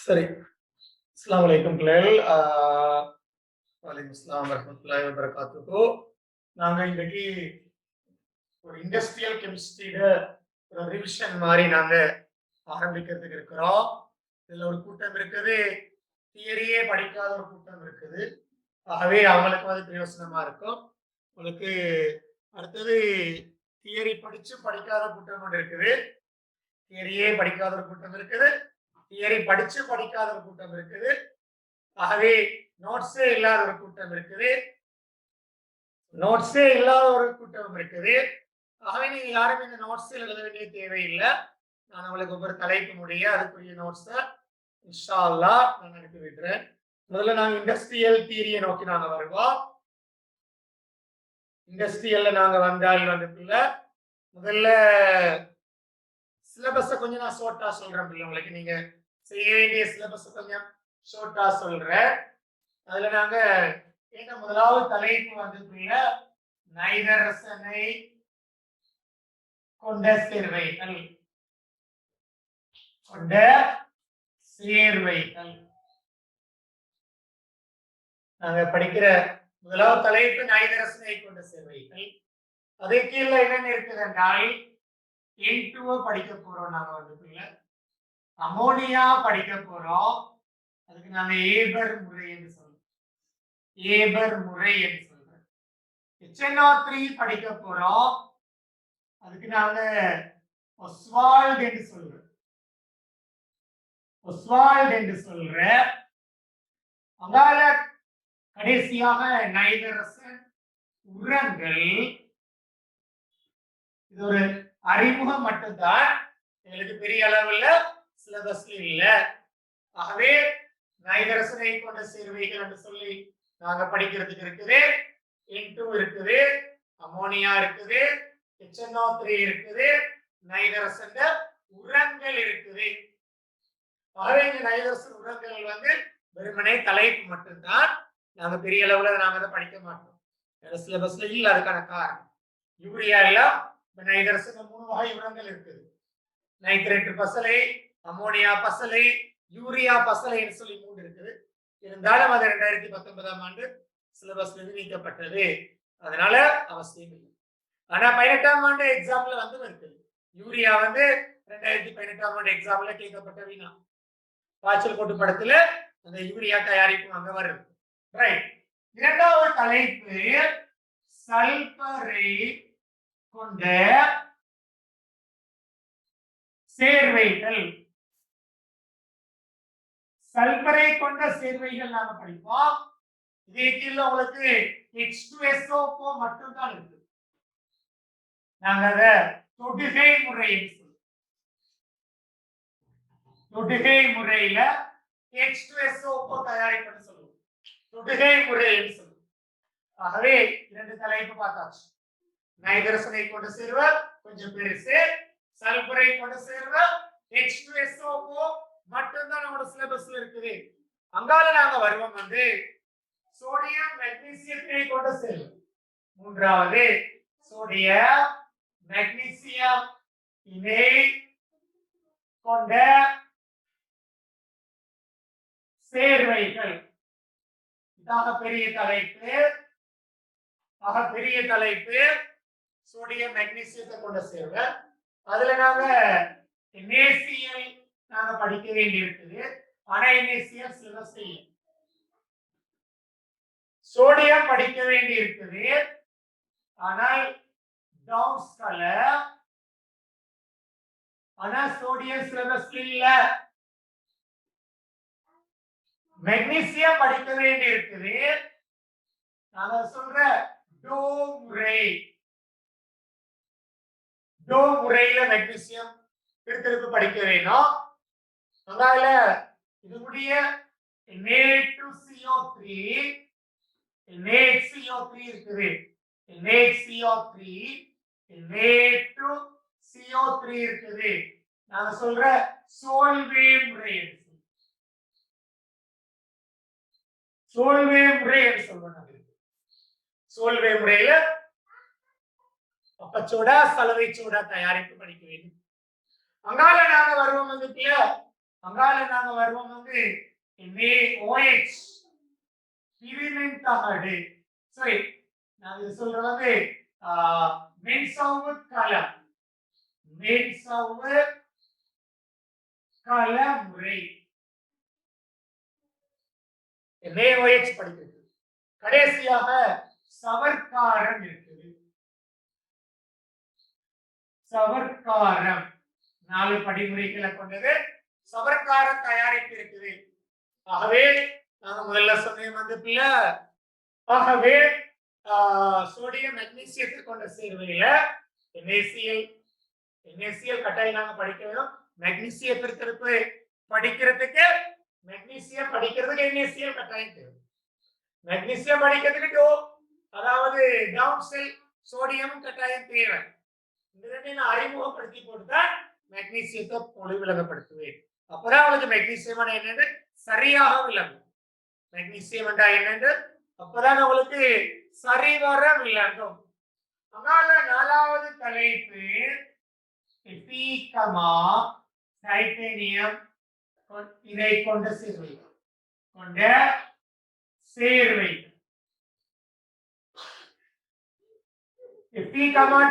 சரி. அஸ்ஸலாமு அலைக்கும் பிள்ளைகள். வலைக்கும் அஸ்ஸலாம் வரஹ்மத்துல்லாஹி வபரகாத்துஹு. நாங்க இன்னைக்கு ஒரு இண்டஸ்ட்ரியல் கெமிஸ்ட்ரியில ஒரு ரிவிஷன் மாதிரி நாங்க ஆரம்பிக்கிறதுக்கு இருக்கிறோம். இதுல ஒரு கூட்டம் இருக்குது, தியரியே படிக்காத ஒரு கூட்டம் இருக்குது. ஆகவே அவங்களுக்கு அது பிரயோசனமா இருக்கும். உங்களுக்கு அடுத்தது தியரி படிச்சு படிக்காத கூட்டம் ஒன்று இருக்குது. தியரியே படிக்காத ஒரு கூட்டம் இருக்குது. தியரி படிச்சு படிக்காத ஒரு கூட்டம் இருக்குது. ஆகவே நோட்ஸே இல்லாத ஒரு கூட்டம் இருக்குது. நோட்ஸே இல்லாத ஒரு கூட்டம் இருக்குது. ஆகவே நீங்க யாரும் இந்த நோட்ஸ் எழுத வேண்டிய தேவையில்லை. நான் உங்களுக்கு ஒவ்வொரு தலைப்பு முடிய அதுக்குரிய நோட்ஸை இன்ஷா அல்லாஹ் நான் அனுப்பி விடுறேன். முதல்ல நாங்க இண்டஸ்ட்ரியல் தியரியை நோக்கி நாங்க வருவோம். இண்டஸ்ட்ரியல்ல நாங்க வந்தால் வந்துக்குள்ள முதல்ல சிலபஸை கொஞ்சம் நான் ஷார்ட்டா சொல்றேன் உங்களுக்கு. நீங்க செய்ய வேண்டிய சிலபஸ் கொஞ்சம் ஷார்ட்டா சொல்றேன். அதுல நாங்க கேட்ட முதலாவது தலைப்பு வந்துக்குள்ள நைதரசனை கொண்ட சேர்வைகள் நாங்க படிக்கிற முதலாவது தலைப்பு நைதரசனை கொண்ட சேர்வைகள். அதே கீழே என்னென்ன இருக்குது என்றால் N2 படிக்க போறோம். நாங்க வந்துக்குள்ள அமோனியா படிக்க போறோம். அதுக்கு நாங்க ஏபர் முறை என்று சொல்றோம். ஏபர் முறை என்று சொல்றோம். HNO3 படிக்க போறோம். அதுக்கு நாங்க ஒஸ்வால்ட் என்று சொல்றோம். ஒஸ்வால்ட் என்று சொல்ற அங்கால கடைசியாக நைதரசன் உரங்கள். இது ஒரு அறிமுகம் மட்டும்தான், எங்களுக்கு பெரிய அளவுல சிலபஸ்ல இல்ல. ஆகவே நைதரசனை கொண்ட சேர்வைகள் என்று சொல்லி நாங்க படிக்கிறதுக்கு இருக்குது. N2 இருக்குது, அமோனியா இருக்குது, HNO3 இருக்குது, நைதரசன் உரங்கள் இருக்குது. ஆகவே இந்த நைதரசன் உரங்கள் வெறுமனே தலைப்பு மட்டும்தான், நாங்க பெரிய அளவுல நாங்க அதை படிக்க மாட்டோம். சிலபஸ்ல இல்ல. அதுக்கான காரணம் யூரியால நைதரசன் 3 வகை உரங்கள் இருக்குது. நைட்ரேட் பசலை, அமோனியா பசலை, யூரியா பசலைன்னு சொல்லி 3 இருக்குது. இருந்தாலும் அது 2019ஆம் ஆண்டு சிலபஸ்ல நீக்கப்பட்டது. அதனால அவசியம் இல்லை. ஆனா 18ஆம் ஆண்டு எக்ஸாம்ல இருக்குது. யூரியா 2018ஆம் ஆண்டு எக்ஸாம்ல கேட்கப்பட்ட வினா. பாய்ச்சல் கோட்டு படத்துல அந்த யூரியா தயாரிப்பு அங்க வருது. ரைட். இரண்டாவது தலைப்பு சல்பரை கொண்ட சேர்வைகள். சல்பரை கொண்ட சேர்வைகள் நாம படிப்போம். இதே கீழ உங்களுக்கு H2SO4 மட்டும்தான் இருக்கு. நாங்க அத தொடுகை முறை சொல்லுவோம். தொடுகை முறையில H2SO4 தயாரிப்புன்னு சொல்லுவோம். தொடுகை முறை சொல்லுவோம். ஆகவே 2 தலைப்பு பார்த்தாச்சு. நைதரசனை கொண்ட சேர்வை கொஞ்சம் பெருசு, சல்பரை கொண்ட சேர்வை H2SO4 மட்டும்தான் நம்மளோட சிலபஸ்ல இருக்குது. அங்கால நாங்க வருவோம் சோடியம் மெக்னீசியத்தை கொண்ட சேர்வை. மூன்றாவது சோடியம் மெக்னீசியம் இணை கொண்ட சேர்வைகள். இதாக பெரிய தலைப்பு. பெரிய தலைப்பு சோடியம் மெக்னீசியத்தை கொண்ட சேர்வை. அதுல நாங்க NaCl நாங்க படிக்க வேண்டி இருக்குது. ஆனா NaCl சிலபஸ் இல்லை. சோடியம் படிக்க வேண்டி இருக்குது. ஆனால் டவுன்ஸ் கலர். ஆனா சோடியம் சிலபஸ் இல்ல. மெக்னீசியம் படிக்க வேண்டி இருக்குது. நான் சொல்ற டோ முறையில மெக்னீசியம் திருத்திருப்பு படிக்க வேணும். அதனால இதுடைய Na2CO3 NaHCO3 இருக்குது. NaHCO3 Na2CO3 இருக்குது. நாங்க சொல்ற சோல்வே முறை. சோல்வே முறை என்று சொல்றோம். சோல்வே முறையில அப்பச்சோடா சலவை சோடா தயாரிப்பு படிக்க வேண்டும். அங்கால நாங்க வருவோம் அங்கால நாங்க வருவோம் வந்து NaOH பிரிமெண்ட் தகடு. சரி, நாங்க சொல்றது வந்து மென்சவ்வு கலம், மென்சவ்வு கலமுறை NaOH படிக்கிறது. கடைசியாக சவர்க்காரம் இருக்குது. சவர்க்காரம் 4 படிமுறைகளை கொண்டது. சவர்க்கார தயாரிப்பு இருக்குது. ஆகவே நாங்க முதல்ல சொன்னேன் வந்து பிள்ளை, ஆகவே சோடியம் மெக்னீசியத்தை கொண்ட சேர்வையில NaCl கட்டாயம் நாங்க படிக்க வேணும். மெக்னீசியத்திற்கு படிக்கிறதுக்கு மெக்னீசியம் படிக்கிறதுக்கு NaCl கட்டாயம் தேவை. மெக்னீசியம் படிக்கிறதுக்கு அதாவது டவுன் செல் சோடியம் கட்டாயம் தேவை. இந்த ரெண்டையும் நான் அறிமுகப்படுத்தி போட்டுதான் மெக்னீசியத்தை பொழு விளங்கப்படுத்துவேன். அப்பதான் அவளுக்கு மெக்னீசியம் என்னன்னு சரியாக விளங்கும். மெக்னீசியம் என்றா என்னன்னு அப்பதான் அவளுக்கு சரிவர விளங்கும். அதனால 4வது தலைப்பு டைட்டேனியம் இதை கொண்ட சேர்வை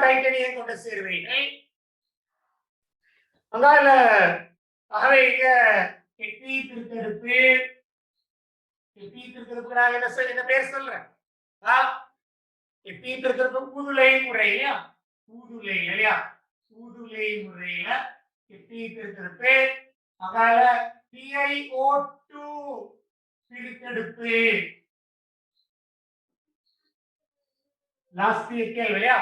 டைட்டேனியம் கொண்ட சேர்வைகள். அங்கால ஆகவே இங்க என்ன பேர் சொல்றேன், ஊதுலை முறை இல்லையா, ஊதுலை இல்லையா, ஊதுலை முறையில எட்டித்திருக்கிறது. அங்கால PiO2 பிரித்தெடுப்பு. லாஸ்ட் கேள்வியா,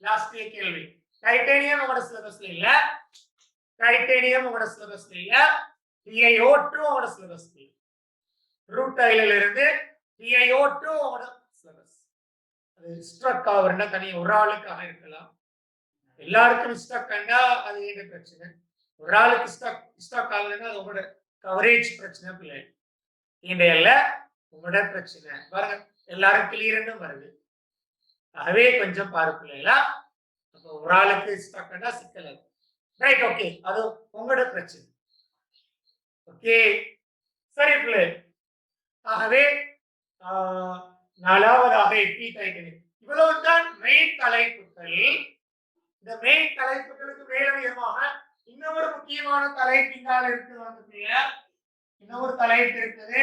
லாஸ்ட் கேள்வி. டைட்டேனியம் உங்களோட சிலபஸ்ல இல்ல, டைட்டேனியம் உங்களோட சிலபஸ்ல இல்ல, PiO2 உங்களோட சிலபஸ்ல இல்ல. ரூட் ஆயிலில் இருந்து PiO2 உங்களோட சிலபஸ். அது ஸ்ட்ரக் ஆவறனா தனி ஒரு ஆளுக்காக இருக்கலாம், எல்லாருக்கும் ஸ்ட்ரக் ஆனா அது என்ன பிரச்சனை, ஒரு ஆளுக்கு ஸ்ட்ரக் ஆகுதுன்னா அது உங்களோட கவரேஜ் பிரச்சனை பிள்ளை, இல்ல உங்களோட பிரச்சனை. பாருங்க எல்லாரும் கிளியர்னு வருது. ஆகவே கொஞ்சம் பாரு பிள்ளைகளா, அப்போ ஒரு ஆளுக்கு ஸ்ட்ரக் ஆனா சிக்கல் அது. ரைட், ஓகே, அது உங்களோட பிரச்சனை. ஓகே சரி பிள்ளை. ஆகவே 4வதாக டைட்டேனியம். இவ்வளவுதான் மெயின் தலைப்புகள். இந்த மெயின் தலைப்புகளுக்கு மேலதிகமாக இன்னொரு முக்கியமான தலைப்பு இங்கால இருக்குது வந்து, இன்னொரு தலைப்பு இருக்குது.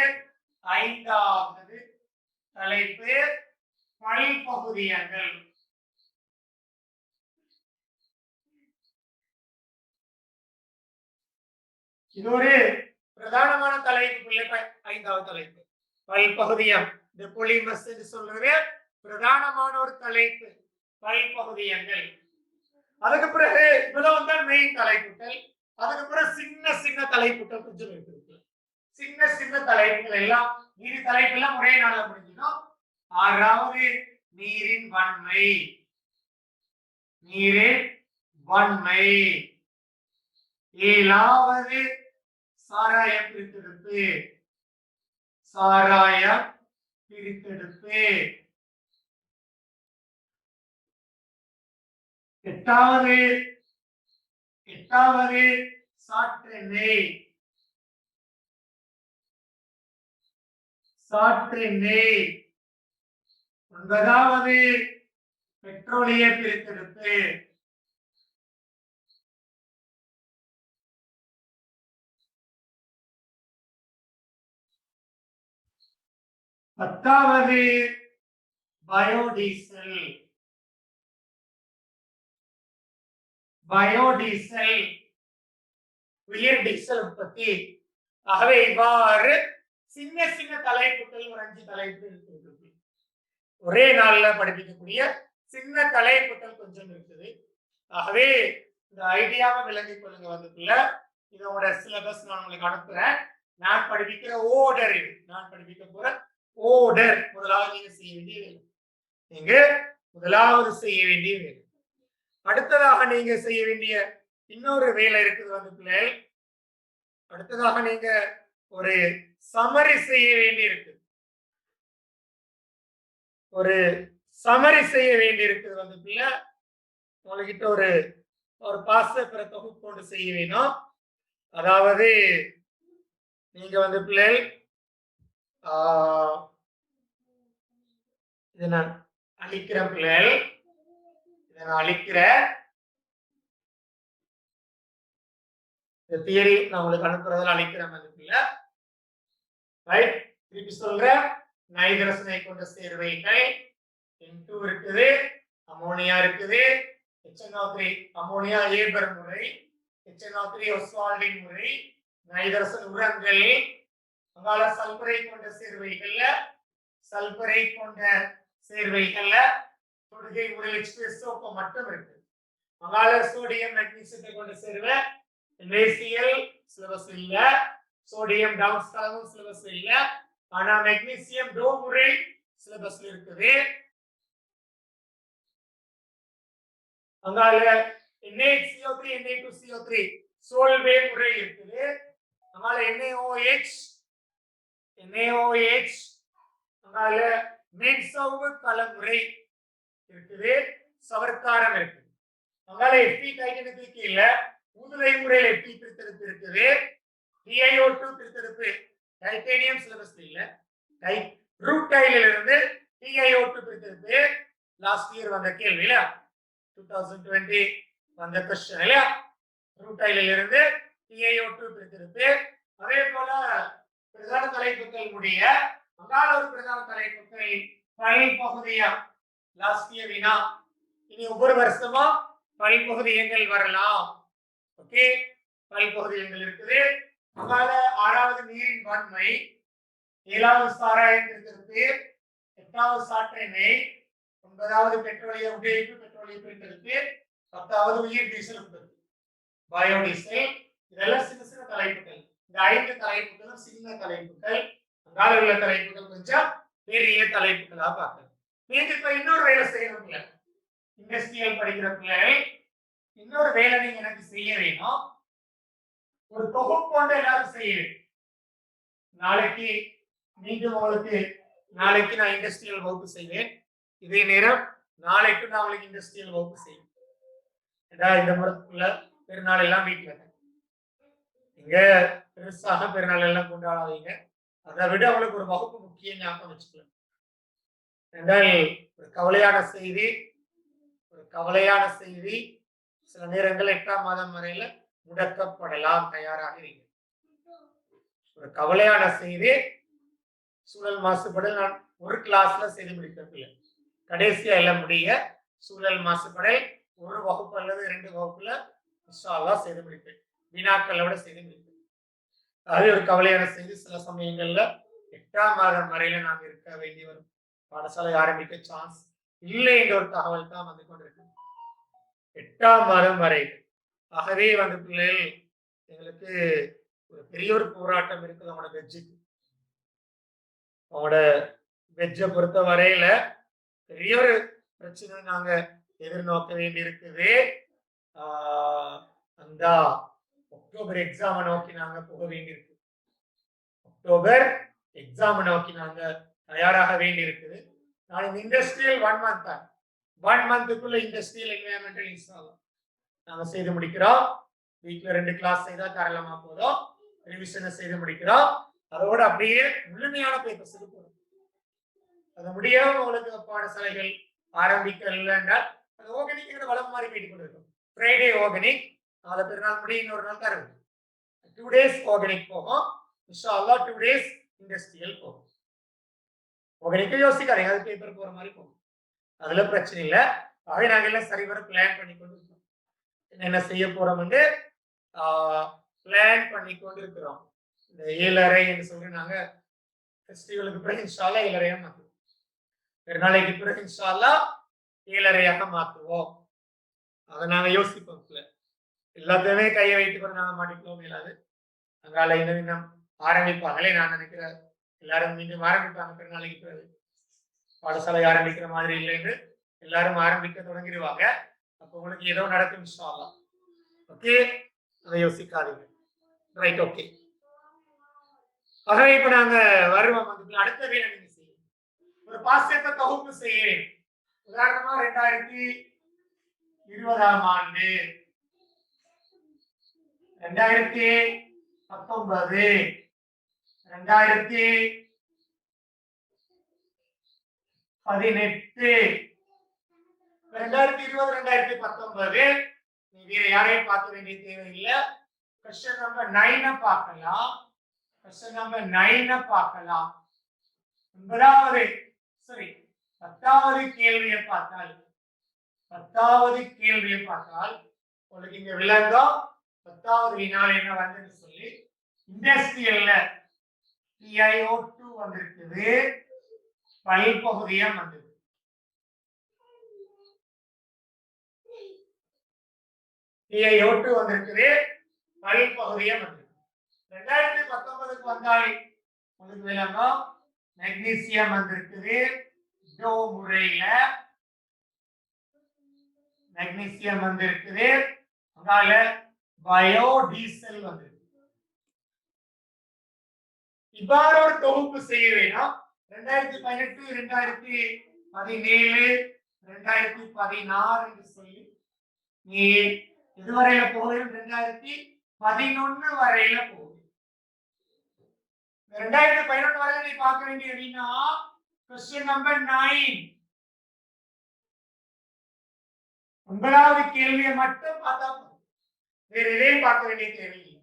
5வது தலைப்பு பல்பகுதியங்கள். இது ஒரு பிரதானமான தலைப்பு. 5வது தலைப்பு பல்பகுதியம். இந்த பொலிமஸ் என்று சொல்றது பிரதானமான ஒரு தலைப்பு, பல்பகுதியங்கள். அதுக்கு பிறகு இவ்வளவுதான் மெயின் தலைப்புகள். அதுக்கு பிறகு சின்ன சின்ன தலைப்புகள் கொஞ்சம் இருக்கு. சின்ன சின்ன தலைப்புகள் எல்லாம் நீதி தலைப்பு எல்லாம் ஒரே நாள்ல முடிஞ்சிடும். 6வது நீரின் வன்மை, நீரின் வன்மை. 7வது சாராயம் பிரித்தெடுப்பு, சாராயம் பிரித்தெடுப்பு. 8வது சாற்றெண்ணெய், சாற்றெண்ணெய். 9வது பெட்ரோலிய பிரித்தெடுப்பு. 10வது பயோடீசல், பயோடீசல் உயர் டீசல் உற்பத்தி. ஆகவே இவ்வாறு சின்ன சின்ன தலைப்புகள் ஒரு 5 தலைப்பு இருக்குது. ஒரே நாள்ல படிக்கக்கூடிய சின்ன தலைப்புகள் கொஞ்சம் இருக்குது. ஆகவே இந்த ஐடியாவை விளங்கிக் கொள்ளுங்க. வந்துக்குள்ள இதோட சிலபஸ் நான் உங்களுக்கு அனுப்புறேன். நான் படிப்பிக்கிற ஓர்டர் இது, நான் படிப்பிக்க போற ஓர்டர். முதலாவது நீங்க செய்ய வேண்டிய வேலை, நீங்க முதலாவது செய்ய வேண்டிய வேலை. அடுத்ததாக நீங்க செய்ய வேண்டிய இன்னொரு வேலை இருக்குது வந்து பிள்ளை. அடுத்ததாக நீங்க ஒரு சமரி செய்ய வேண்டி இருக்கு, ஒரு சமரி செய்ய வேண்டி இருக்குது வந்து பிள்ளை. உங்ககிட்ட ஒரு பாச தொகுப்பு கொண்டு செய்ய வேணும். அதாவது நீங்க வந்து பிள்ளை இதை நான் அழிக்கிறேன் பிள்ளை, இதை நான் அழிக்கிறேன். இந்த தியரி நான் உங்களுக்கு அனுப்புறதுல அழிக்கிறேன் பிள்ளை. ரைட், திருப்பி சொல்றேன். நைதரசனை கொண்ட சேர்வைகள் N2 இருக்குது, அமோனியா இருக்குது, HNO3 அமோனியா ஏபர் முறை, HNO3 ஒஸ்வால்டின் முறை, நைதரசன் உரங்கள், அங்கால சல்பரை கொண்ட சேர்வைகள்ல சல்பரை கொண்ட சேர்வைகள்ல தொடுகை முறை H2SO4 மட்டும் இருக்கு. அங்கால சோடியம் மெக்னீசியத்தை கொண்ட சேர்வை NaCl சிலபஸ் இல்ல, சோடியம் டவுன்ஸ் கலவும் சிலபஸ் இல்ல, ஆனா மெக்னீசியம் டோ முறை சிலபஸ்ல இருக்குது. அங்கால NaHCO3 Na2CO3 சோல்வே முறை இருக்குது. அங்கால NaOH அங்கால மென்சவ்வு கலமுறை இருக்குது, சவர்க்காரம் இருக்கு. அங்கால FP டைட்டனுக்கு கீழே ஊதுலை முறையில் FP பிரித்தெடுப்பு இருக்குது. TiO2 பிரித்தெடுப்பு டைட்டேனியம் சிலபஸ் இல்ல, ரூட்டைலில் இருந்து TiO2 பிரித்தெடுப்பு லாஸ்ட் இயர் வந்த கேள்வி இல்ல, 2020 வந்த क्वेश्चन இல்ல, ரூட்டைலில் இருந்து TiO2 பிரித்தெடுப்பு. அதே போல பிரதான தலைப்புகள் முடிய அங்கால ஒரு பிரதான தலைப்புகள் பயில் பகுதியா லாஸ்ட் இயர் வினா. இனி ஒவ்வொரு வருஷமா பயில் பகுதியங்கள் வரலாம். ஓகே, பயில் பகுதியங்கள் இருக்குது. அங்கால 6வது நீரின் வன்மை, 7வது சாராயம் பிரித்தெடுப்பு, 8வது சாற்றெண்ணெய், 9வது பெட்ரோலிய உபயோகிப்பு பெட்ரோலிய பிரித்தெடுப்பு, 10வது உயிர் டீசல் உற்பத்தி பயோடீசல். இதெல்லாம் சின்ன சின்ன தலைப்புகள். இந்த 5 தலைப்புகளும் சின்ன தலைப்புகள், அங்கால உள்ள தலைப்புகள் கொஞ்சம் பெரிய தலைப்புகளா பார்க்கணும். நீங்க இப்ப இன்னொரு வேலை செய்யணும்ல, இண்டஸ்ட்ரியல் படிக்கிற பிள்ளைகள் இன்னொரு வேலை நீங்க எனக்கு செய்ய வேணும். ஒரு தொகுப்பு கொண்டு எல்லாரும் செய்ய வேண்டும். நாளைக்கு மீண்டும் உங்களுக்கு நாளைக்கு நான் இண்டஸ்ட்ரியல் வகுப்பு செய்வேன். இதே நேரம் நாளைக்கு நான் உங்களுக்கு இண்டஸ்ட்ரியல் வகுப்பு செய்வேன். இந்த முறைக்குள்ள பெருநாள் எல்லாம் வீட்டுல இங்க பெருசாக பெருநாள் எல்லாம் கொண்டாடாதீங்க. அதை விட அவங்களுக்கு ஒரு வகுப்பு முக்கிய ஞாபகம் வச்சுக்கலாம். என்றால் ஒரு கவலையான செய்தி சில நேரங்கள் 8ஆம் மாதம் வரையில முடக்கப்படலாம். தயாராக இருங்க. ஒரு கவலையான செய்தி, சூழல் மாசுபடல் நான் ஒரு கிளாஸ்ல செய்து முடிக்கவில்லை, கடைசியா எல்லாம் முடிய சூழல் மாசுபடல் ஒரு வகுப்பு அல்லது 2 வகுப்புல இன்ஷா அல்லாஹ் செய்து முடிப்பேன், வினாக்களோட செய்து முடிப்பேன். அது ஒரு கவலையான செய்தி. சில சமயங்கள்ல 8ஆம் மாதம் வரையில நாங்க இருக்க வேண்டி வரும், பாடசாலை ஆரம்பிக்க சான்ஸ் இல்லை என்ற ஒரு தகவல் தான் வந்து கொண்டிருக்கு. 8ஆம் மாதம் வரை. ஆகவே வந்து பிள்ளைகள் எங்களுக்கு ஒரு பெரிய ஒரு போராட்டம் இருக்குது. அவங்களோட வெஜ்ஜை பொறுத்த வரையில பெரிய ஒரு பிரச்சனை நாங்க எதிர்நோக்க வேண்டி இருக்குது. அந்த அக்டோபர் எக்ஸாமை நோக்கி நாங்க போக வேண்டியிருக்கு. அக்டோபர் எக்ஸாமை நோக்கி நாங்க தயாராக வேண்டி இருக்குது. நான் இண்டஸ்ட்ரியல் 1 மந்த் தான், 1 மந்த்துக்குள்ள இண்டஸ்ட்ரியல் என்வைரன்மெண்டல் இன்ஸ்டால் நாங்க செய்து முடிக்கிறோம். வீக்ல 2 கிளாஸ் செய்தா தாராளமா போதும். ரிவிஷனை செய்து முடிக்கிறோம். அதோட அப்படியே முழுமையான பேப்பர்ஸ் போறோம். அது முடியாம உங்களுக்கு பாடசாலைகள் ஆரம்பிக்கல என்றால் அது ஆர்கானிக் வளம் மாறி போயிட்டு கொண்டிருக்கும். ஃப்ரைடே ஆர்கானிக், நாளை பெருநாள் முடிய இன்னொரு நாள் தருது. 2 days ஆர்கானிக் போகும், இன்ஷா அல்லாஹ் 2 days இண்டஸ்ட்ரியல் போகும். ஆர்கானிக் யோசிக்காதீங்க, அது பேப்பர் போற மாதிரி போகும், அதுல பிரச்சனை இல்லை. ஆகவே நாங்கள் எல்லாம் சரிவர பிளான் பண்ணி கொண்டு இருக்கோம். என்ன செய்ய போறோம் என்று பிளான் பண்ணி கொண்டு இருக்கிறோம். இந்த 7:30 என்று சொல்லி நாங்க ஃபெஸ்டிவலுக்கு பிறகு இன்ஷா அல்லாஹ் 7:30 மாற்றுவோம். பெருநாளைக்கு பிறகு இன்ஷா அல்லாஹ் 7:30 மாற்றுவோம். அதை நாங்க யோசிப்போம். எல்லாத்தையுமே கையை வைத்துக் கொண்டு நாங்க மாட்டிக்குவோம் இல்லாது. அங்கால இன்னும் ஆரம்பிப்பாங்களே, நான் நினைக்கிறேன் எல்லாரும் மீண்டும் ஆரம்பிப்பாங்க. பெருநாளைக்கு பிறகு பாடசாலை ஆரம்பிக்கிற மாதிரி இல்லை என்று எல்லாரும் ஆரம்பிக்க தொடங்கிடுவாங்க. அப்போ உங்களுக்கு ஏதோ நடக்கும் இன்ஷா அல்லாஹ். ஓகே, அதை யோசிக்காதீங்க. Right, okay. ஆகவே இப்ப நாங்க வருவோம். அடுத்த வேலை நீங்க செய்யும் ஒரு பாஸ்டேப்ப தொகுப்பு செய்ய. உதாரணமா 2020ஆம் ஆண்டு 2019 2018 2020 2019 நீ வேற யாரையும் பார்க்க வேண்டிய தேவையில்லை. கொஸ்டின் நம்பர் 9 பார்க்கலாம். கொஸ்டின் நம்பர் 9 பார்க்கலாம். 9வது சரி 10வது கேள்வியை பார்த்தால் உங்களுக்கு இங்க விளங்கும் 10வது வினால என்ன வந்ததுன்னு சொல்லி. இண்டஸ்ட்ரியல்ல PiO2 வந்திருக்குது, பல்பகுதியம் வந்தது. PiO2 வந்திருக்குது, பல்பகுதியம் வந்திருக்கு. 2019க்கு வந்தால் உங்களுக்கு விளங்கும் மெக்னீசியம் வந்திருக்குது, டோ முறையில மெக்னீசியம் வந்திருக்குது, அதனால பயோடீசல் வந்திருக்கு. இவ்வாறு ஒரு தொகுப்பு செய்ய வேணும். 2018 2017 2016 என்று சொல்லி நீ இதுவரையில போகிறேன் 2011 வரையில போகுது. 2011 வரையில நீ பார்க்க வேண்டிய வினா கொஸ்டின் நம்பர் 9. 9வது கேள்வியை மட்டும் பார்த்தா வேற எதையும் பார்க்க வேண்டிய தேவையில்லை.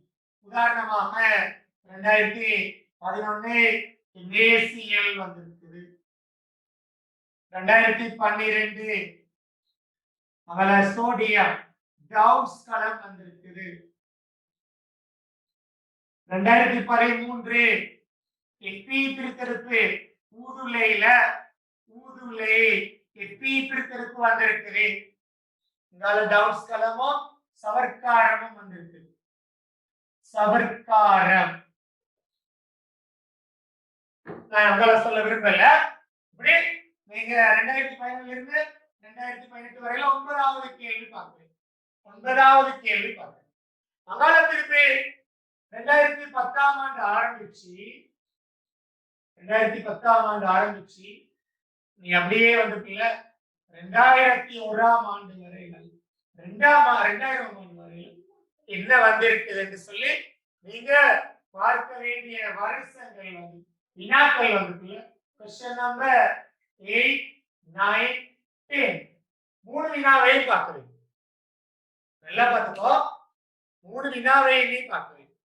உதாரணமாக 2011 NaCl வந்திருக்குது, 2012 அவள சோடியம் டவுஸ் கலம் வந்திருக்குது, 2013 எப்பி பிரித்தெடுப்பு ஊதுலை எப்பி பிரித்தெடுப்பு வந்திருக்குது. இங்கால டவுஸ் கலமும் சவர்க்காரமும் வந்திருக்கு. சவர்க்காரம் நான் உங்களை சொல்ல விரும்பல. இப்படி நீங்க 2011 இருந்து 2018 வரையில 9வது கேள்வி பார்க்கிறேன். 9வது கேள்வி பார்க்கிறேன். அங்கால திருப்பி 2010ஆம் ஆண்டு ஆரம்பிச்சு 2010ஆம் ஆண்டு ஆரம்பிச்சு நீ அப்படியே வந்துட்டீங்க 2001ஆம் ஆண்டு வரையில 2000ஆம் ஆண்டு வரையில என்ன வந்திருக்குது என்று சொல்லி நீங்க பார்க்க வேண்டிய வருஷங்கள் வந்து வினாக்கள் வந்துட்டு கொஸ்டின் நம்பர் 8 9 10 மூணு வினாவையும் பார்க்க வேண்டும். நல்லா பார்த்துக்கோ, 3 வினாவையும் நீ பார்க்க வேண்டும்.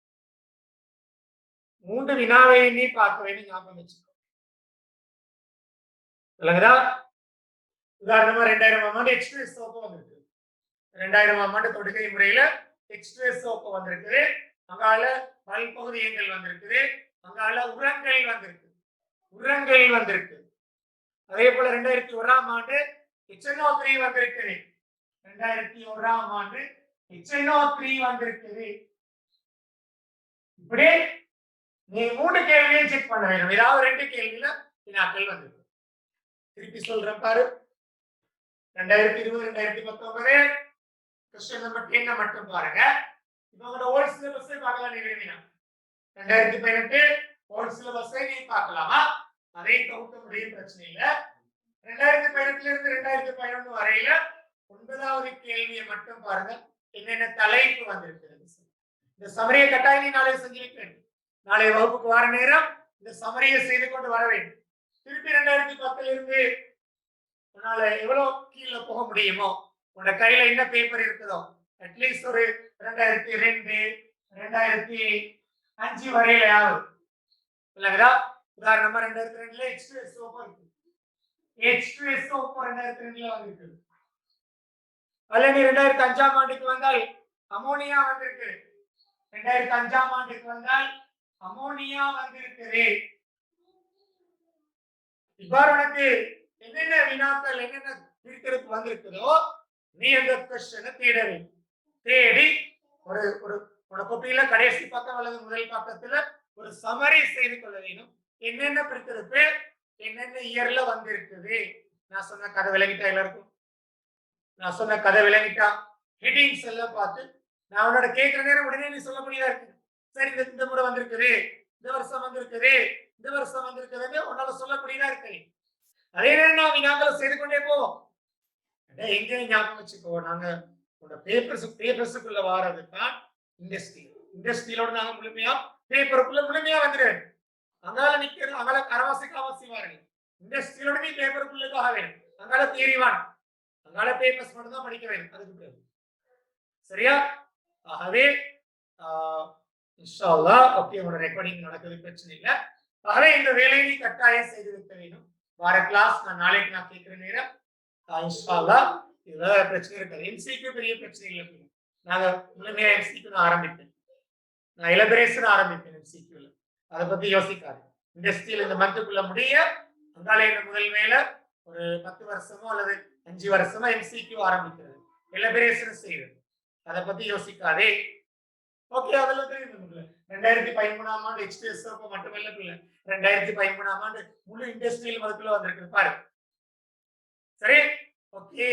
3 வினாவையும் நீ பார்க்க வேண்டும், ஞாபகம் வச்சுக்கோ. இல்லைங்களா? உதாரணமா 2000ஆம் ஆண்டு எக்ஸ்பிரஸ் சோப்பு வந்திருக்கு. 2000ஆம் ஆண்டு தொடுகை முறையில எக்ஸ்பிரஸ் சோப்பு வந்திருக்கு. அங்கால பல்பகுதியங்கள் வந்திருக்குது, அங்கால உரங்கள் வந்திருக்கு. அதே போல 2001ஆம் ஆண்டு HNO3 வந்திருக்குது. 2001ஆம் ஆண்டு HNO3 வந்திருக்குது. இப்படி நீ 3 கேள்வியும் செக் பண்ண வேண்டும். ஏதாவது 2 கேள்வியில வினாக்கள் வந்திருக்கு. திருப்பி சொல்றேன் பாரு. 2020 2019 கொஸ்டின் நம்பர் 10 மட்டும் பாருங்க. இப்போ உங்களோட ஓல்ட் சிலபஸை பார்க்கலாம். நீ விரும்பினா 2018 ஓல்ட் சிலபஸை நீ பார்க்கலாமா? அதை தொகுக்க முடியும், பிரச்சனை இல்லை. 2018 இருந்து 2011 வரையில 9வது கேள்வியை மட்டும் பாருங்க. என்னென்ன தலைப்பு வந்திருக்கிறது இந்த சமரியை கட்டாயம் நீ நாளை செஞ்சிருக்க வேண்டும். நாளை வகுப்புக்கு வர நேரம் இந்த சமரியை செய்து கொண்டு வர வேண்டும். திருப்பி 2010 இருந்து உன்னால எவ்வளவு கீழே போக முடியுமோ, உன்னோட கையில என்ன பேப்பர் இருக்குதோ அட்லீஸ்ட் ஒரு 2002 2005 வரையில ஆகுது இல்லைங்களா? உதாரணமா 2002 H2SO4 இருக்கு. H2SO4 2002 வந்திருக்கு. அல்ல நீ 2005ஆம் ஆண்டுக்கு வந்தால் அமோனியா வந்திருக்கு. 2005ஆம் ஆண்டுக்கு வந்தால் அமோனியா வந்திருக்குது. இவ்வாறு உனக்கு என்னென்ன வினாக்கள் என்னென்ன பிரித்தெடுப்பு வந்திருக்குதோ நீ அந்த கொஸ்டினை தேட வேண்டும். தேடி ஒரு கோப்பியில கடைசி பக்கம் அல்லது முதல் பக்கத்துல ஒரு சமரி செய்து கொள்ள வேண்டும். என்னென்ன பிரித்தெடுப்பு என்னென்ன இயர்ல வந்திருக்குது. நான் சொன்ன கதை விளங்கிட்டா எல்லாருக்கும்? நான் சொன்ன கதை விளங்கிட்டா? ஹெட்டிங்ஸ் எல்லாம் பார்த்து நான் உன்னோட கேட்கிற நேரம் உடனே நீ சொல்ல முடியா இருக்கு. சரி, இந்த முறை வந்திருக்குது, இந்த வருஷம் வந்திருக்குது உன்னால சொல்லக்கூடியதா இருக்கு. அதே நேரம் நான் வினாக்களை செய்து கொண்டே போவோம். எங்கேயும் ஞாபகம் வச்சுக்கோ, நாங்க பேப்பர்ஸுக்குள்ள வாரதுதான் இண்டஸ்ட்ரியலோட நாங்க முழுமையா பேப்பருக்குள்ள முழுமையா வந்துடுவேன். அங்கால நிக்கிறது அங்கால கரவாசி காவாசி வாருங்க. இண்டஸ்ட்ரியலோட நீ பேப்பருக்குள்ளதாக வேணும். அங்கால தியரிவான் அங்கால பேப்பர்ஸ் மட்டும் தான் படிக்க வேணும். அதுக்கு பிறகு சரியா? ஆகவே இன்ஷா அல்லாஹ் ஓகே, உங்களோட ரெக்கார்டிங் நடக்குது, பிரச்சனை இல்லை. ஆகவே இந்த வேலையை நீ கட்டாயம் செய்து வைக்க வேண்டும். வார கிளாஸ் நான் நாளைக்கு நான் கேட்கிற நேரம் இன்ஷா அல்லாஹ் இதுல பிரச்சனை இருக்காது. எம்சிக்கு பெரிய பிரச்சனை இல்லை. நாங்க முழுமையா எம்சிக்கு நான் ஆரம்பிப்பேன். நான் எலபரேஷன் ஆரம்பிப்பேன் எம்சிக்யூல. அதை பத்தி யோசிக்காது. இண்டஸ்ட்ரியில் இந்த மந்த்துக்குள்ள முடிய அங்காலே முதல் வேலை ஒரு 10 வருஷமோ அல்லது 5 வருஷமோ எம்சிக்யூ ஆரம்பிக்கிறது, எலபரேஷன் செய்யறது. அதை பத்தி யோசிக்காதே. ஓகே, அதெல்லாம் தெரியும். 2013ஆம் ஆண்டு எக்ஸ்பிரஸ் மட்டுமல்ல பிள்ளை, 2013ஆம் ஆண்டு முழு இண்டஸ்ட்ரியல் மதத்துல வந்திருக்கு பாரு. சரி, ஓகே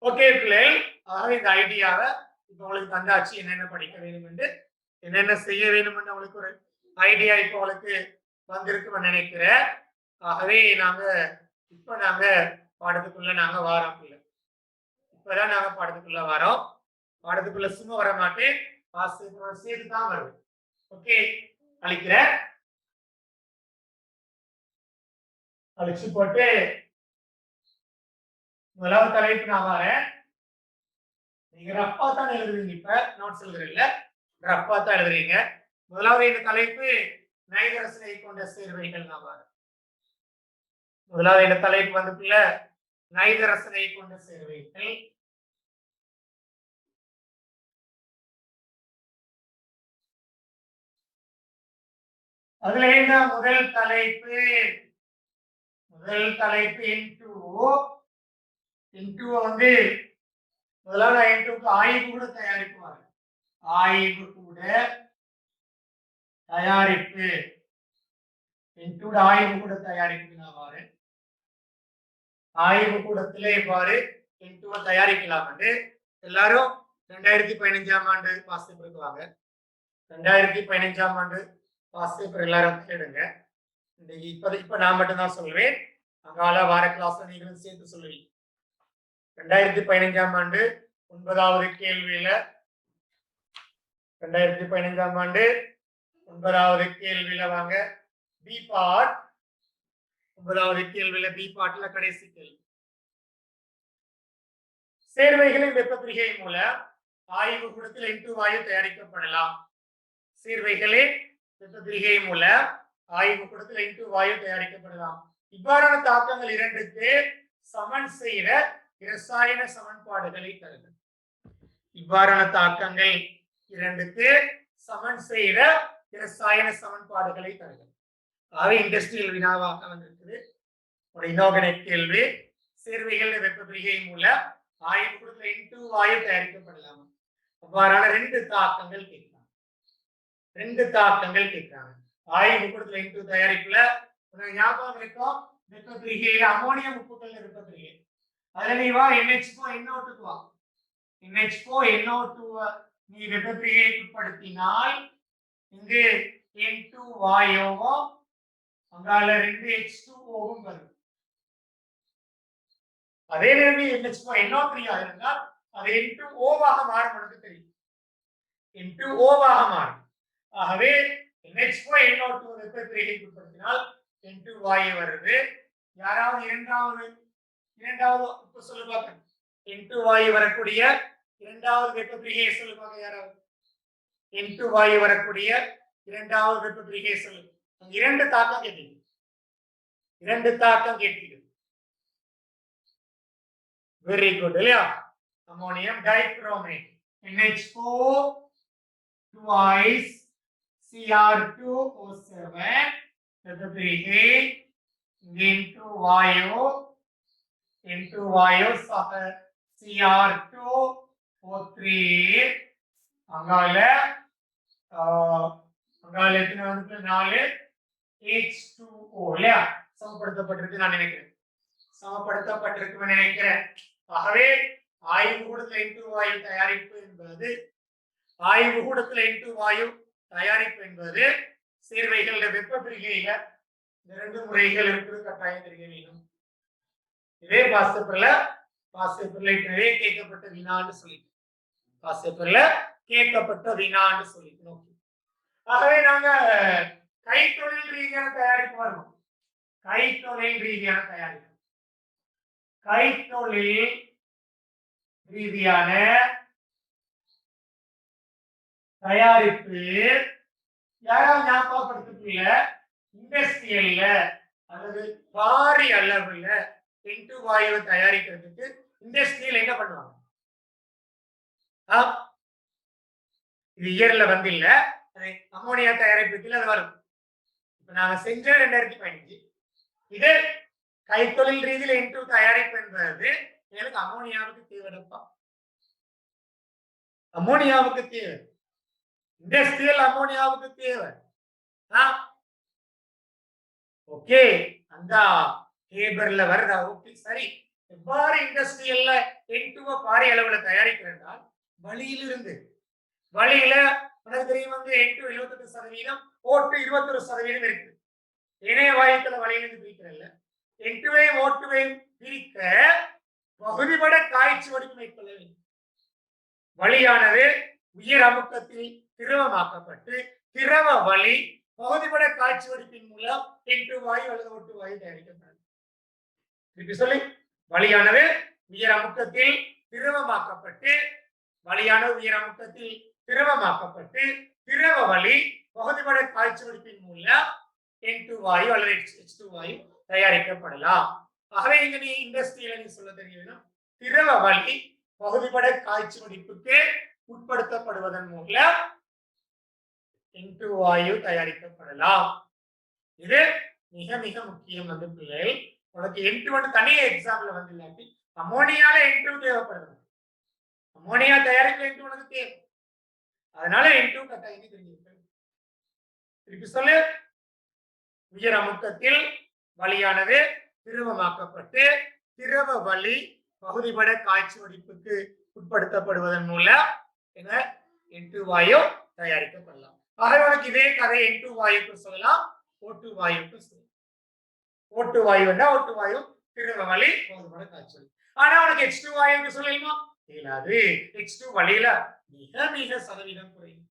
ஓகே பிள்ளைகள். ஆகவே இந்த ஐடியாவை இப்ப உங்களுக்கு தந்தாச்சு, என்னென்ன படிக்க வேணும் என்று, என்னென்ன செய்ய வேணும் என்று உங்களுக்கு ஒரு ஐடியா இப்ப உங்களுக்கு வந்திருக்கு நினைக்கிறேன். ஆகவே இப்ப நாங்க பாடத்துக்குள்ள நாங்க வாரோம் பிள்ளை. இப்பதான் நாங்க பாடத்துக்குள்ள வரோம். பாடத்துக்குள்ள சும்மா வர மாட்டேன், சேர்த்து தான் வருவேன். ஓகே, அழிக்கிறேன். அழிச்சு போட்டு முதலாவது தலைப்பு நான் வரேன். நீங்க ரப்பா தான் எழுதுறீங்க. இப்ப நோட்ஸ் எழுதுறீங்க, ரப்பா தான் எழுதுறீங்க. முதலாவது இந்த தலைப்பு நைதரசனை கொண்ட சேர்வைகள். நான் வரேன். முதலாவது இந்த தலைப்பு வந்து நைதரசனை கொண்ட சேர்வைகள். அதுல என்ன முதல் தலைப்பு இன்டு வந்து முதலாவது இன்டுக்கு ஆய்வு கூட தயாரிப்பு. ஆய்வு கூட தயாரிப்பு இன்டு ஆய்வு கூட தயாரிப்பு. நான் வாரேன். ஆய்வு கூடத்திலே இவ்வாறு இன்டுவை தயாரிக்கலாம் என்று எல்லாரும் 2015ஆம் ஆண்டு பாஸ் பேப்பர் இருக்குவாங்க. 2015ஆம் ஆண்டு பாஸ் பேப்பர் எல்லாரும் கேடுங்க. இப்ப நான் மட்டும்தான் சொல்லுவேன். அங்கால வார கிளாஸ்ல நீங்களும் சேர்த்து சொல்லுவீங்க. 2015ஆம் ஆண்டு 9வது கேள்வியில 2015ஆம் ஆண்டு 9வது கேள்வியில வாங்க பி பார்ட். 9வது கேள்வியில பி பார்ட்ல கடைசி கேள்வி. சேர்வைகளின் வெப்பப்பிரிகை மூலம் ஆய்வு கூடத்தில் இன்டு வாயு தயாரிக்கப்படலாம். சேர்வைகளின் வெப்பப்பிரிகை மூலம் ஆய்வு கூடத்தில் இன்டு வாயு தயாரிக்கப்படலாம். இவ்வாறான தாக்கங்கள் இரண்டுக்கு சமன் செய்த இரசாயன சமன்பாடுகளை தருக. இவ்வாறான தாக்கங்கள் இரண்டுக்கு சமன் செய்த இரசாயன சமன்பாடுகளை தருக. ஆகவே இண்டஸ்ட்ரியல் வினாவாக வந்திருக்குது. ஒரு இனோகனிக் கேள்வி. சேர்வைகள் வெப்பப்பிரிகை மூலம் ஆய்வு கூடத்தில் இன்டு வாயு தயாரிக்கப்படலாம். அவ்வாறான ரெண்டு தாக்கங்கள் கேட்கிறாங்க. ஆய்வு கூடத்தில் இன்டு தயாரிப்புல ஞாபகம் இருக்கும், வெப்பப்பிரிகையில அமோனியம் உப்புக்கள் வெப்பப்பிரிகை. அதுல நீ வா NH4 NO2 வா. NH4 NO2 நீ வெப்பப்பிரிகைக்கு உட்படுத்தினால் இங்கு N2 வாயுவும் அங்கால 2 H2O வரும். அதே நேரம் NH4 NO3 இருந்தால் அது N2O ஆக மாறும். நமக்கு தெரியும், N2O ஆக மாறும். ஆகவே NH4 NO2 வெப்பப்பிரிகைக்கு உட்படுத்தினால் N2 வாயு வருது. யாராவது இரண்டாவது உப்பு சொல்லு பார்க்க. N2 வாயு வரக்கூடிய இரண்டாவது வெப்பப்பிரிகையை சொல்லு பார்க்க. யாராவது N2 வாயு வரக்கூடிய இரண்டாவது வெப்பப்பிரிகையை சொல்லு. இரண்டு தாக்கம் கேட்டீங்க. வெரி குட் இல்லையா? Ammonium dichromate NH4 twice Cr2O7 வெப்பப்பிரிகை N2 வாயு Cr2O3 அங்கால எத்தனை வந்து 4 H2O இல்லையா? சமப்படுத்தப்பட்டிருக்கு நான் நினைக்கிறேன். ஆகவே ஆய்வு கூடத்தில் N2 வாயு தயாரிப்பு என்பது சேர்வைகளோட வெப்பப்பிரிகையில இந்த ரெண்டு முறைகள் இருக்குது. கட்டாயம் தெரிய வேண்டும். இதே பாஸ் பேப்பர்ல நிறைய கேட்கப்பட்ட வினான்னு சொல்லிட்டு. வாசிப்புல கேட்கப்பட்ட வினான்னு சொல்லிக்கணும். ஆகவே நாங்க கைத்தொழில் ரீதியான தயாரிப்பு வரணும். கைத்தொழில் ரீதியான தயாரிப்பு, கைத்தொழில் ரீதியான தயாரிப்பு யாராவது ஞாபகப்படுத்திக்கல, இண்டஸ்ட்ரியல்ல அல்லது பாரி அளவுல N2 வாயுவை தயாரிக்கிறதுக்கு இண்டஸ்ட்ரியல் என்ன பண்ணுவாங்க? இது இயர்ல வந்து இல்ல, அமோனியா தயாரிப்புக்கு அது வரும். இப்ப நாங்க செஞ்ச 2015 இது கைத்தொழில் ரீதியில் N2 தயாரிப்பு என்பது எனக்கு அமோனியாவுக்கு தேவைப்பா, அமோனியாவுக்கு தேவை, இண்டஸ்ட்ரியல் அமோனியாவுக்கு தேவை. ஓகே, அந்த டேபிள்ல வருதா? ஓகே, சரி. எவ்வாறு இண்டஸ்ட்ரியல்ல N2 பாரி அளவுல தயாரிக்கிறதால் வழியிலிருந்து வழியில உனக்கு தெரியும் வந்து N2 78%, O2 21% இருக்கு. இணைய வாயுக்களை வழியிலிருந்து பிரிக்கிறல்ல, N2வையும் O2வையும் பிரிக்க பகுதிபட காய்ச்சி வடிவம் மேற்கொள்ள வேண்டும். வழியானது உயர் அமுக்கத்தில் திரவமாக்கப்பட்டு திரவ வழி பகுதிபட காய்ச்சி வடிப்பின் மூலம் N2 வாயு அல்லது O2 வாயு தயாரிக்கப்படும். திருப்பி சொல்லி, வழியானது உயர் அமுக்கத்தில் திரவமாக்கப்பட்டு வழியானது உயர் அமுக்கத்தில் திரவமாக்கப்பட்டு திரவ வழி பகுதிபட காய்ச்சி வடிப்பின் மூலம் N2 வாயு அல்லது H2 வாயு தயாரிக்கப்படலாம். ஆகவே இங்க நீ இண்டஸ்ட்ரியல நீ சொல்ல தெரியணும், திரவ வழி பகுதிபட காய்ச்சி வடிப்புக்கு உட்படுத்தப்படுவதன் மூலம் N2 வாயு தயாரிக்கப்படலாம். இது மிக மிக முக்கியம். வந்து பிள்ளைகள் உனக்கு N2 தனியே எக்ஸாம்ல வந்து இல்லாட்டி அமோனியால N2 தேவைப்படுது, அமோனியா தயாரிக்க N2 உனக்கு தேவை, அதனால N2 கட்டாயம் தெரிஞ்சிருக்கு. திருப்பி சொல்லு, உயர் அமுக்கத்தில் வழியானது திரவமாக்கப்பட்டு திரவ வழி பகுதிபட காய்ச்சி வடிப்புக்கு உட்படுத்தப்படுவதன் மூலம் என்ன N2 வாயு தயாரிக்கப்படலாம். ஆகவே உனக்கு இதே கதை N2 வாயுக்கு சொல்லலாம், O2 வாயுக்கு சொல்லலாம். O2 வாயு வேண்டாம், O2 வாயு திரவ வழி பகுதிபட காய்ச்சி வடி. ஆனா உனக்கு H2 வாயுக்கு சொல்லலாமா? இயலாது. H2 வழியில மிக மிக சதவீதம் குறையும்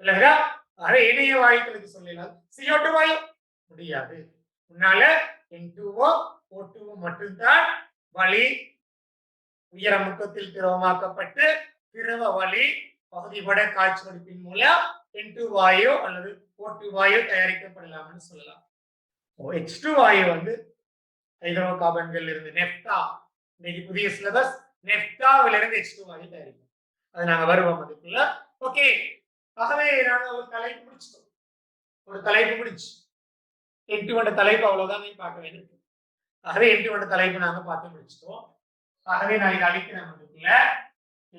இல்லையா? ஆகவே இணைய வாயுக்களுக்கு சொல்லலாம். CO2 வாயு முடியாது. உன்னால N2O O2 மட்டும்தான் வழி உயர் அமுக்கத்தில் திரவமாக்கப்பட்டு திரவ வழி பகுதிபட காய்ச்சி வடிப்பின் மூலம் N2 வாயு அல்லது O2 வாயு தயாரிக்கப்படலாம்னு சொல்லலாம். H2 வாயு வந்து ஹைட்ரோ கார்பன்கள் இருந்து நெப்டா, இன்னைக்கு புதிய சிலபஸ் நெப்டாவில இருந்து H2 வாயு தயாரிக்கும். அது நாங்க வருவோம் அதுக்குள்ள. ஓகே, ஆகவே நாங்க ஒரு தலைப்பு முடிச்சிட்டோம். ஒரு தலைப்பு முடிச்சு N2 தலைப்பு அவ்வளவுதான் நீ பார்க்க வேண்டியது. ஆகவே N2 தலைப்பு நாங்க பார்த்து முடிச்சிட்டோம். ஆகவே நான் இதை அழிக்கிறேன். அதுக்குள்ள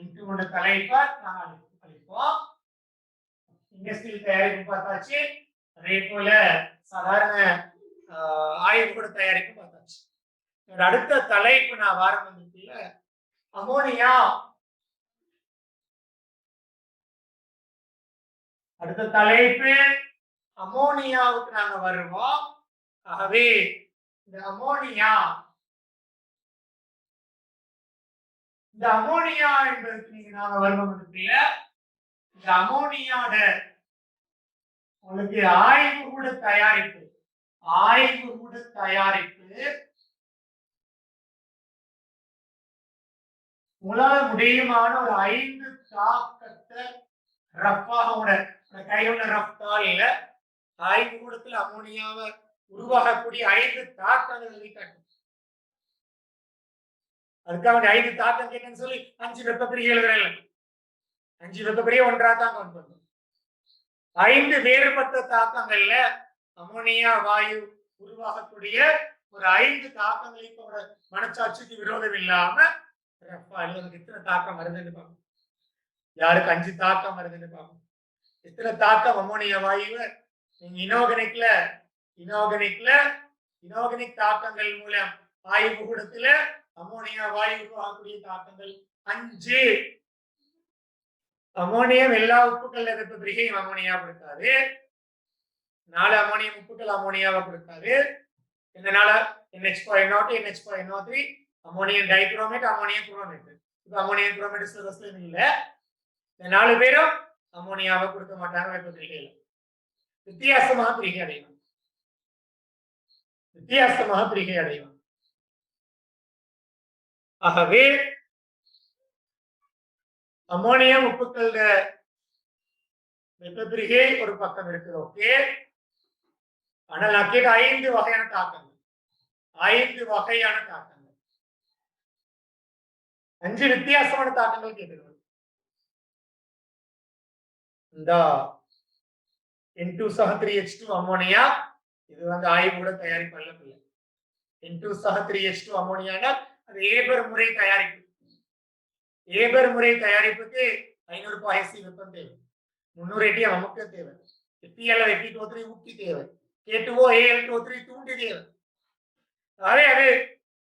N2 தலைப்பை நாங்க அழிப்போம். இண்டஸ்ட்ரியல் தயாரிப்பு பார்த்தாச்சு, அதே போல சாதாரண ஆய்வுக்கூட தயாரிப்பு பார்த்தாச்சு. அடுத்த தலைப்பு நான் ஆரம்பிக்கல, அமோனியா. அடுத்த தலைப்பு அமோனியாவுக்கு நாங்க வருவோம். ஆகவே இந்த அமோனியா என்பதுக்கு நீங்க நாங்க வருவோம். இந்த அமோனியாட உங்களுக்கு ஆய்வுக்கூட தயாரிப்பு உங்களால முடியுமான ஒரு 5 தாக்கத்தை ரப்பாக கையுள்ள ரப்தால ஆய்வு கூடத்தில் அமோனியாவை உருவாகக்கூடிய 5 தாக்கங்கள் காட்டும். அதுக்காக 5 தாக்கம் கேட்டேன்னு சொல்லி 5 வெப்பப்பிரிகை எழுதுறேன். 5 வெப்பப்பிரிகை ஒன்றா தான் கவுண்ட் பண்ணும். 5 வேறுபட்ட தாக்கங்கள்ல அமோனியா வாயு உருவாகக்கூடிய ஒரு 5 தாக்கங்களை மனச்சாட்சிக்கு விரோதம் இல்லாம எத்தனை தாக்கம் வருதுன்னு பார்க்கணும். யாருக்கு 5 தாக்கம் வருதுன்னு பார்க்கணும். எத்தனை தாக்கம் அமோனியா வாயுவை நீங்க இனோகனிக் தாக்கங்கள் மூலம் ஆய்வு கூடத்துல அமோனியா வாயு உருவாகக்கூடிய தாக்கங்கள் 5. அமோனியம் எல்லா உப்புக்கள் வெப்பப்பிரிகையும் அமோனியா கொடுக்காது. 4 அமோனியம் உப்புக்கள் அமோனியாவை கொடுக்காது. இதனால NH4NO2 NH4NO3 ammonium dichromate ammonium chromate இப்ப அமோனியம் குரோமேட் சிலபஸ்ல இல்ல. இந்த 4 பேரும் அமோனியாவை கொடுக்க மாட்டாங்க வெப்பப்பிரிகையில. வித்தியாசமாக பிரிகை அடையும். வித்தியாசமாக பிரிகை அடையும். ஆகவே அமோனியம் உப்புக்கள் வெப்பப்பிரிகை ஒரு பக்கம் இருக்குது. ஓகே, ஆனால் நான் கேட்ட 5 வகையான தாக்கங்கள், 5 வகையான தாக்கங்கள், 5 வித்தியாசமான தாக்கங்கள் கேட்டுக்கிறோம். இந்த N2H2 அமோனியா இது வந்து ஆய்வுட தயாரிப்பு அல்ல. N2H2 அமோனியானா அது ஏபர் முறை தயாரிப்பு. ஏபர் முறை தயாரிப்புக்கு 500 பாய்சி வெப்பம் தேவை, 300 ATM நமக்கு தேவை, FeL Fe2O3 ஊட்டி தேவை, K2O Al2O3 தூண்டி தேவை. அது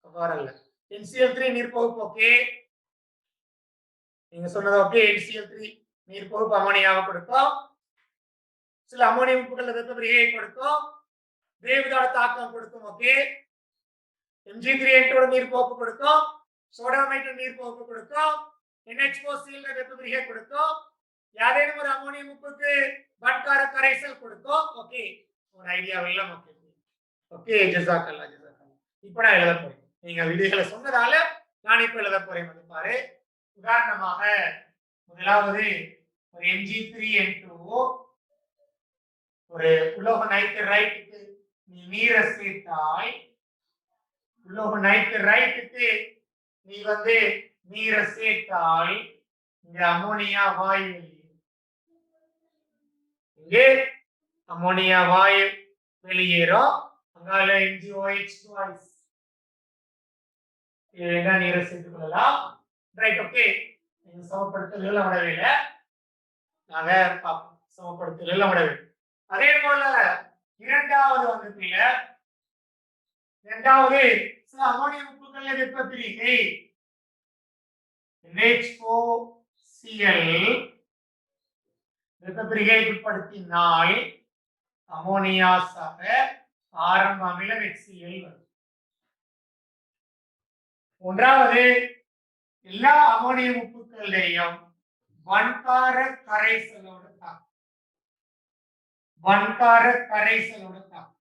அவ்வாறல்ல. NCl3 நீர்ப்பகுப்பு ஓகே, நீங்க சொன்னது ஓகே. NCl3 நீர்ப்பகுப்பு அமோனியாவை கொடுக்கும், சில அமோனியம் உப்புகள் வெப்பப்பிரிகையை கொடுக்கும், வேவ்தாட தாக்கம் கொடுக்கும். ஓகே, Mg3N2 நீர்ப்பகுப்பு கொடுக்கும், சோடாமைட்டு நீர்ப்பகுப்பு கொடுக்கும், NH4Cl வெப்பப்பிரிகை கொடுக்கும், யாரேனும் ஒரு அமோனியம் உப்புக்கு பன்கார கரைசல் கொடுக்கும். ஓகே, ஒரு ஐடியா எல்லாம் ஓகே. ஓகே, ஜஸாக்கல்லாஹ் ஜஸாக்கல்லாஹ். இப்போ நான் எழுத போறேன், நீங்க விடைகளை சொன்னதால நான் இப்ப எழுத போறேன். வந்து பாரு, உதாரணமாக முதலாவது ஒரு Mg3N2 ஒரு உலோக நைட்ரைட்டுக்கு நீ நீரை சேர்த்தால், உலோக நைட்ரைட்டுக்கு நீ வந்து நீரை சேர்த்தால் இங்க அமோனியா வாயு வெளியேறும். இங்கே அமோனியா வாயு வெளியேறும். அங்கால MgOH2 என்ன நீரை சேர்த்துக் கொள்ளலாம். Right, okay. நீங்க சமப்படுத்தல் எல்லாம் விடவே இல்லை, நாங்க சமப்படுத்தல் எல்லாம் விடவே. அதே போல இரண்டாவது வந்து இரண்டாவது சில அமோனியம் உப்புகள் வெப்பப்பிரிகை NH4Cl வெப்பப்பிரிகைக்கு உட்படுத்தினால் அமோனியாஸாக ஆரம்ப அமிலம் HCl வரும். மூன்றாவது எல்லா அமோனியம் உப்புக்களையும் வன்கார கரைசலோட தாக்கும். வன்கார கரைசலோட தாக்கும்.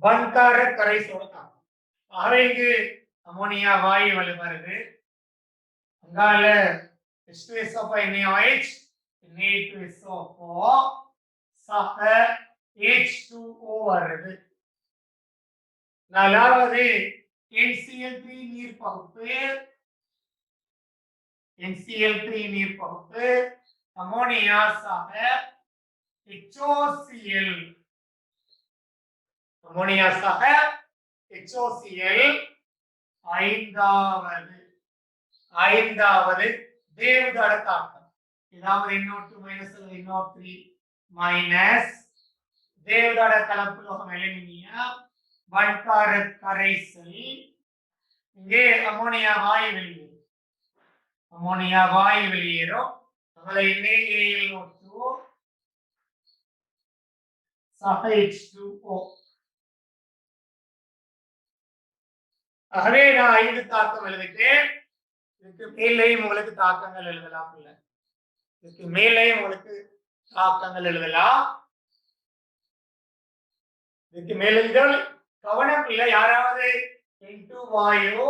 வன்கார கரைசலோட தாக்கும். ஆகவே இங்கு அமோனியா வாயு வருது, அங்கால H2SO5NaOH Na2SO4 சக H2O வருது. நாலாவது NCl3 நீர் பகுப்பு, NCl3 நீர் பகுப்பு அமோனியாஸாக HOCl, அமோனியாஸாக HOCl. ஐந்தாவது வேவ்தாட தாக்கம், ஏதாவது NO2 மைனஸ் அல்லது NO3 மைனஸ் வேவ்தாட கலப்புலோகம் அலுமினியம் வன்கார கரைசல். இங்கே அமோனியா வாயு வெளியேறும், அமோனியா வாயு வெளியேறும். நம்மளை NaAlO2 சக H2O. ஆகவே நான் 5 தாக்கம் எழுதிட்டேன். இதுக்கு மேலேயும் உங்களுக்கு தாக்கங்கள் எழுதலாம். இல்லை, இதுக்கு மேலேயும் உங்களுக்கு தாக்கங்கள் எழுதலாம். இதுக்கு மேலே கவனம் இல்லை, யாராவது N2 வாயு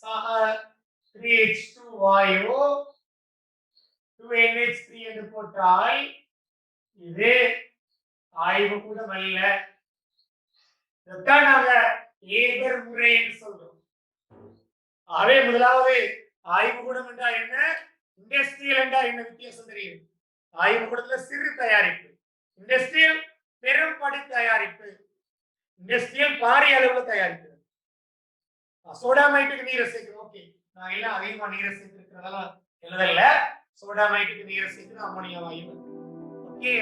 சக 3H2 வாயு 2NH3 என்று போட்டால் இது ஆய்வு கூட அல்ல. இதைத்தான் நாங்க ஏபர் முறை என்று சொல்றோம். ஆகவே முதலாவது ஆய்வுக்கூடம் என்றால் என்ன, இண்டஸ்ட்ரியல் என்றால் என்ன வித்தியாசம் தெரியும். ஆய்வுக்கூடத்துல சிறு தயாரிப்பு, இண்டஸ்ட்ரியல் பெரும்படி தயாரிப்பு, இண்டஸ்ட்ரியல் பாரிய அளவுல தயாரிப்பு. சோடாமைட்டுக்கு நீரை சேர்க்கணும். ஓகே, நான் எல்லாம் அதிகமா நீரை சேர்த்திருக்கிறதால எழுதல. சோடாமைட்டுக்கு நீரை சேர்க்கணும், அமோனியா வாயு. ஓகே,